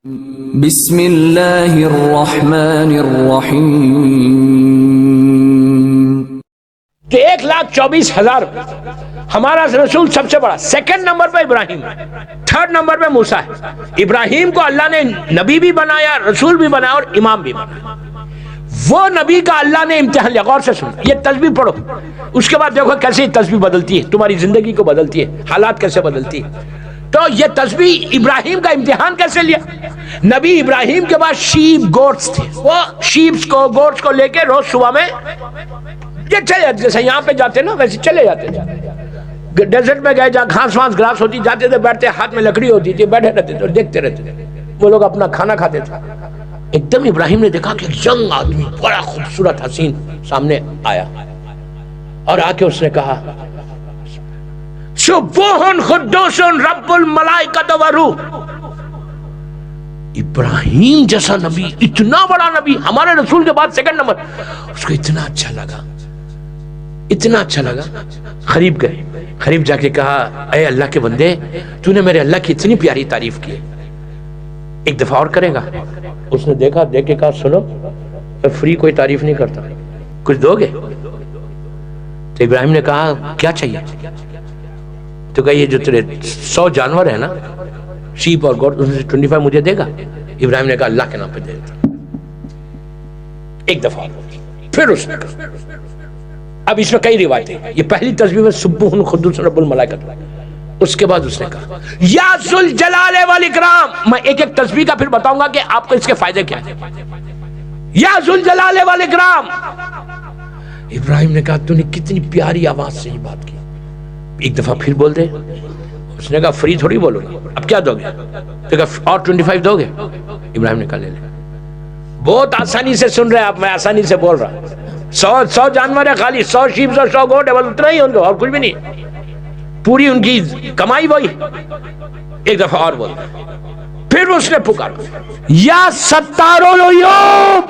بسم اللہ الرحمن الرحیم۔ کہ 1,24,000 ہمارا رسول سب سے بڑا، سیکنڈ نمبر پہ ابراہیم، تھرڈ نمبر پہ موسیٰ ہے۔ ابراہیم کو اللہ نے نبی بھی بنایا، رسول بھی بنایا اور امام بھی بنایا۔ وہ نبی کا اللہ نے امتحان لیا۔ غور سے سنو، یہ تسبیح پڑھو، اس کے بعد دیکھو کیسے تسبیح بدلتی ہے، تمہاری زندگی کو بدلتی ہے، حالات کیسے بدلتی ہے۔ تو یہ تسبیح ابراہیم کا امتحان کیسے لیا؟ نبی ابراہیم کے بعد شیپ گوٹس تھے، وہ شیپس کو گوٹس کو لے کے روز صبح میں یہ چلے جاتے، جیسے یہاں پہ جاتے نا ویسے چلے جاتے تھے۔ ڈیزرٹ میں گئے جہاں گھاس وانس گراس ہوتی، جاتے تھے، بیٹھتے، ہاتھ میں لکڑی ہوتی تھی، بیٹھے رہتے تھے اور دیکھتے رہتے تھے، وہ لوگ اپنا کھانا کھاتے تھے۔ ایک دم ابراہیم نے دیکھا کہ ایک ینگ آدمی بڑا خوبصورت حسین سامنے آیا اور آ کے اس نے کہا سبوحن قدوس رب الملائکۃ والروح۔ ابراہیم جیسا نبی، اتنا بڑا نبی، ہمارے رسول کے بعد سیکنڈ نمبر، اس کو اتنا اچھا لگا، اتنا اچھا لگا۔ قریب گئے، قریب جا کے کہا اے اللہ کے بندے، تو نے میرے اللہ کی اتنی پیاری تعریف کی ہے، ایک دفعہ اور کرے گا؟ اس نے دیکھا، دیکھ کے کہا سنو، میں فری کوئی تعریف نہیں کرتا، کچھ دو گے؟ تو ابراہیم نے کہا کیا چاہیے؟ تو کہا یہ جو تیرے 100 جانور ہیں نا، شیپ اور گوٹ، اس میں سے 25 مجھے دے گا؟ ابراہیم نے کہا اللہ کے نام پہ دے دیتا۔ ایک دفعہ پھر اس نے کہا، اب اس میں کئی روایتیں، یہ پہلی تسبیح میں سبوح قدوس رب الملائکۃ، اس کے بعد اس نے کہا یا ذوالجلال والاکرام۔ میں ایک ایک تسبیح کا پھر بتاؤں گا کہ آپ کو اس کے فائدے کیا ہیں۔ یا ذوالجلال والاکرام۔ ابراہیم نے کہا تو نے کتنی پیاری آواز سے یہ بات کی، ایک دفعہ پھر بول دے۔ اس نے کہا فری تھوڑی بولو گا، اب کیا دو گے؟ تو کہا اور 25 دو گے؟ ابراہیم نے کہا لے لے۔ بہت آسانی سے سن رہے آپ، میں آسانی سے بول رہا ہوں۔ 100 جانور ہے، خالی 100 شیپ اور 100 گوٹ ہے، بس اتنا ہی ان کو، اور کچھ بھی نہیں، پوری ان کی کمائی وہی۔ ایک دفعہ اور بول، پھر اس نے پکارا یا ستار العیوب۔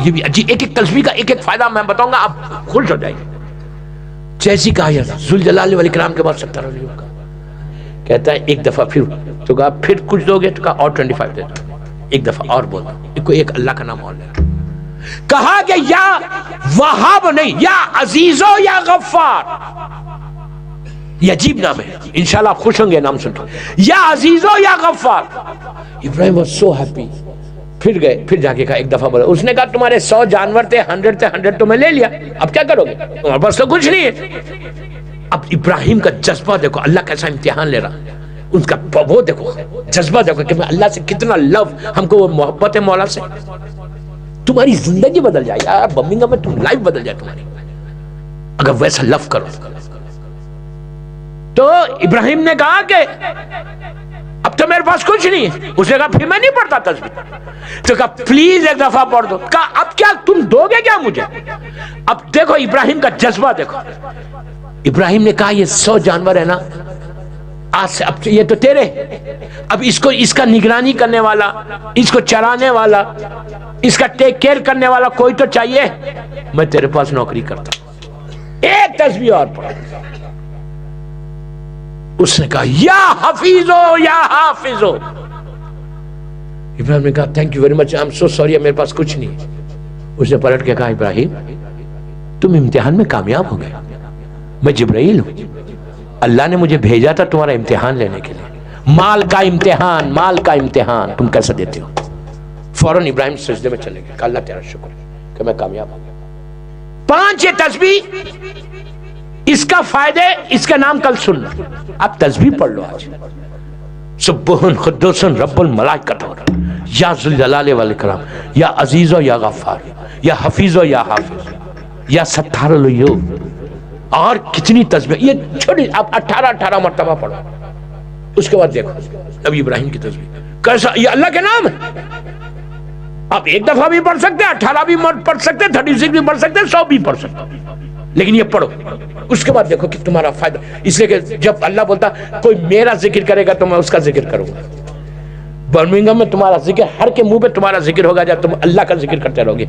یہ بھی جی ایک ایک تسبیح کا ایک ایک فائدہ میں بتاؤں گا، آپ خوش ہو جائیں گے۔ جیسی کہا یا ذوالجلال والاکرام کے بعد ستار العیوب کا کہتا ہے ایک دفعہ پھر، تو کہا پھر کچھ دو گے؟ تو کہا اور 25 دے دو۔ ایک دفعہ اور بولا، ایک اللہ کا نام اور لے، کہا کہ یا وہاب نہیں، یا عزیز و یا غفار۔ یہ عجیب نام ہے، انشاءاللہ آپ خوش ہوں گے نام سن کے، یا عزیز و یا غفار۔ ابراہیم was so happy۔ پھر گئے، پھر جا کے کہا ایک دفعہ بولا، اس نے کہا تمہارے 100 جانور تھے، 100 تھے، 100 تو میں لے لیا، اب کیا کرو گے؟ تمہارے پاس تو کچھ نہیں ہے۔ اب ابراہیم کا جذبہ دیکھو، اللہ کیسا امتحان لے رہا، ان کا وہ دیکھو، جذبہ دیکھو کہ میں اللہ سے کتنا لو، ہم کو وہ محبت ہے مولا سے۔ تمہاری زندگی بدل جائے یار، برمنگھم میں تم لائف بدل جائے تمہاری، اگر ویسا لو کرو۔ تو ابراہیم نے کہا کہ اب تو میرے پاس کچھ نہیں ہے۔ اس نے کہا پھر میں نہیں پڑھتا تسبیح۔ تو کہا پلیز ایک دفعہ پڑھ دو۔ کہا اب کیا تم دو گے کیا مجھے؟ اب دیکھو ابراہیم کا جذبہ دیکھو۔ ابراہیم نے کہا یہ 100 جانور ہے نا، آج سے اب یہ تو تیرے، اب اس کا نگرانی کرنے والا، اس کو چرانے والا، اس کا ٹیک کیئر کرنے والا کوئی تو چاہیے، میں تیرے پاس نوکری کرتا ہوں۔ ایک تسبیح اور پڑھو۔ اس نے کہا یا حفیظو یا حافظو۔ ابراہیم نے کہا thank you very much, I am so sorry, میرے پاس کچھ نہیں۔ اس نے پلٹ کے کہا ابراہیم تم امتحان میں کامیاب ہو گئے، میں جبرائیل ہوں، اللہ نے مجھے بھیجا تھا تمہارا امتحان لینے کے لیے، مال کا امتحان، مال کا امتحان تم کیسا دیتے ہو؟ فوراً ابراہیم سجدے میں چلے گئے، کہ اللہ تیرا شکر ہے کہ میں کامیاب ہو گیا۔ 5 یہ تسبیح، اس کا فائدے، اس کا نام کل سننا۔ آپ تسبیح پڑھ لو آج، سبوح قدوس رب الملائکۃ یا ذوالجلال والاکرام، یا عزیز و یا غفار، یا حفیظ و یا حافظ، یا ستار العیوب، اور کتنی تسبیح، یہ چھوٹی آپ 18 مرتبہ پڑھو۔ اس کے بعد دیکھو نبی ابراہیم کی تسبیح کیسا، یہ اللہ کے نام ہے۔ آپ ایک دفعہ بھی پڑھ سکتے ہیں، 18 بھی پڑھ سکتے ہیں، 36 بھی پڑھ سکتے ہیں، 100 بھی پڑھ سکتے ہیں، لیکن یہ پڑھو۔ اس کے بعد دیکھو کہ تمہارا فائدہ، اس لیے کہ جب اللہ بولتا کوئی میرا ذکر کرے گا تو میں اس کا ذکر کروں گا۔ برمنگھم میں تمہارا ذکر، ہر کے منہ پہ تمہارا ذکر ہوگا جب تم اللہ کا ذکر کرتے رہو گے۔